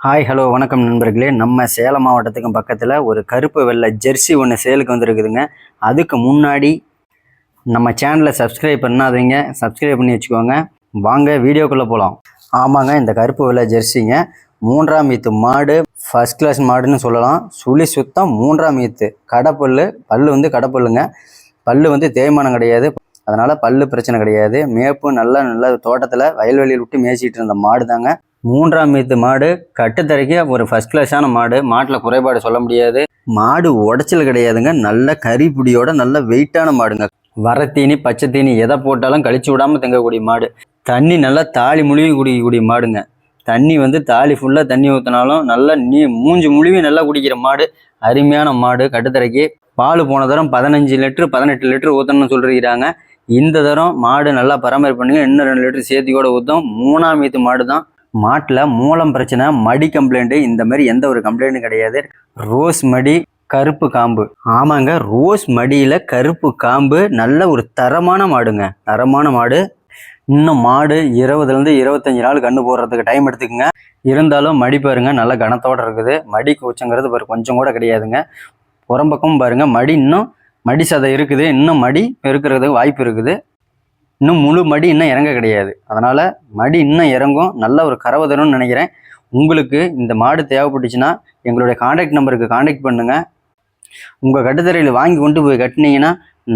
Hi hello வணக்கம் நண்பர்களே. நம்ம சேலம் மாவட்டத்துக்கும் பக்கத்தில் ஒரு கருப்பு வெள்ளை ஜெர்சி ஒன்று சேலுக்கு வந்துருக்குதுங்க. அதுக்கு முன்னாடி நம்ம சேனலை சப்ஸ்கிரைப் பண்ணாதீங்க, சப்ஸ்கிரைப் பண்ணி வச்சுக்கோங்க. வாங்க வீடியோக்குள்ளே போகலாம். ஆமாங்க, இந்த கருப்பு வெள்ளை ஜெர்சிங்க 3ஆம் ஈத்து மாடு, ஃபஸ்ட் கிளாஸ் மாடுன்னு சொல்லலாம். சுழி சுத்தம் 3ஆம் ஈத்து, பல்லு வந்து கடைப்பல்லுங்க. பல்லு வந்து தேய்மானம் கிடையாது, அதனால் பல்லு பிரச்சனை கிடையாது. மேப்பு நல்ல தோட்டத்தில் வயல்வெளியில் விட்டு மேய்ச்சிட்டு இருந்த மாடு தாங்க. 3ஆம் ஈத்து மாடு, கட்டுத்தரைக்கு ஒரு ஃபர்ஸ்ட் கிளாஸான மாடு. மாட்டில் குறைபாடு சொல்ல முடியாது. மாடு உடச்சல் கிடையாதுங்க, நல்ல கறிப்புடியோட நல்ல வெயிட்டான மாடுங்க. வரத்தீனி பச்சை தீனி எதை போட்டாலும் கழிச்சு விடாமல் தங்கக்கூடிய மாடு. தண்ணி நல்லா தாலி முழுவி குடிக்கக்கூடிய மாடுங்க. தண்ணி வந்து தாலி ஃபுல்லாக தண்ணி ஊற்றினாலும் நல்லா மூஞ்சி முழுவி நல்லா குடிக்கிற மாடு. அருமையான மாடு. கட்டுத்தரைக்கு பால் போன தரம் 15 லிட்டரு 18 லிட்டரு ஊற்றணும்னு சொல்லியிருக்கிறாங்க. இந்த தரம் மாடு நல்லா பராமரிப்பு பண்ணுங்க, இன்னும் 2 லிட்டரு சேர்த்தி கூட ஊற்றும். 3ஆம் ஈத்து மாடு தான். மாட்டில் மூலம் பிரச்சனை, மடி கம்ப்ளைண்ட்டு, இந்த மாதிரி எந்த ஒரு கம்ப்ளைண்ட்டும் கிடையாது. ரோஸ் மடி, கருப்பு காம்பு. ஆமாங்க, ரோஸ் மடியில் கருப்பு காம்பு. நல்ல ஒரு தரமான மாடுங்க, தரமான மாடு. இன்னும் மாடு 20லேருந்து 25 நாள் கன்று போடுறதுக்கு டைம் எடுத்துக்குங்க. இருந்தாலும் மடி பாருங்க நல்ல கனத்தோடு இருக்குது. மடி கூச்சங்கிறது கொஞ்சம் கூட கிடையாதுங்க. புறம்பக்கமும் பாருங்க மடி சதை இருக்குது. இன்னும் மடி பெருக்கிறதுக்கு வாய்ப்பு இருக்குது. இன்னும் முழு மடி இன்னும் இறங்க கிடையாது, அதனால் மடி இன்னும் இறங்கும். நல்ல ஒரு கறவை தரும்னு நினைக்கிறேன். உங்களுக்கு இந்த மாடு தேவைப்பட்டுச்சுன்னா எங்களுடைய கான்டாக்ட் நம்பருக்கு கான்டாக்ட் பண்ணுங்கள். உங்கள் கட்டுத்தரையில் வாங்கி கொண்டு போய் கட்டினீங்கன்னா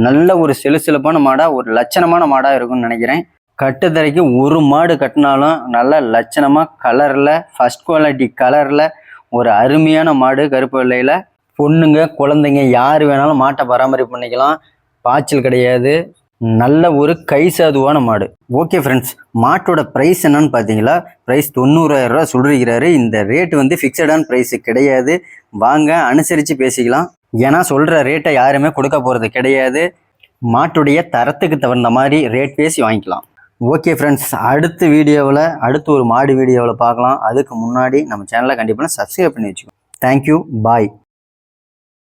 நல்ல ஒரு செலுசிலப்பான மாடாக, ஒரு லட்சணமான மாடாக இருக்கும்னு நினைக்கிறேன். கட்டுத்தரைக்கு ஒரு மாடு கட்டினாலும் நல்ல லட்சணமாக கலரில், ஃபஸ்ட் குவாலிட்டி கலரில் ஒரு அருமையான மாடு. கருப்பு வெள்ளையில் பொண்ணுங்க குழந்தைங்க யார் வேணாலும் மாட்டை பராமரிப்பு பண்ணிக்கலாம். பாய்ச்சல் கிடையாது, நல்ல ஒரு கை சாதுவான மாடு. ஓகே ஃப்ரெண்ட்ஸ், மாட்டோட ப்ரைஸ் என்னன்னு பார்த்தீங்களா? ப்ரைஸ் 90,000 ரூபா சொல்லியிருக்கிறாரு. இந்த ரேட்டு வந்து ஃபிக்ஸடான ப்ரைஸு கிடையாது. வாங்க அனுசரித்து பேசிக்கலாம். ஏன்னா சொல்கிற ரேட்டை யாருமே கொடுக்க போகிறது கிடையாது. மாட்டுடைய தரத்துக்கு தகுந்த மாதிரி ரேட் பேசி வாங்கிக்கலாம். ஓகே ஃப்ரெண்ட்ஸ், அடுத்து ஒரு மாடு வீடியோவில் பார்க்கலாம். அதுக்கு முன்னாடி நம்ம சேனலை கண்டிப்பாக சப்ஸ்கிரைப் பண்ணி வச்சுக்கோங்க. தேங்க்யூ, பாய்.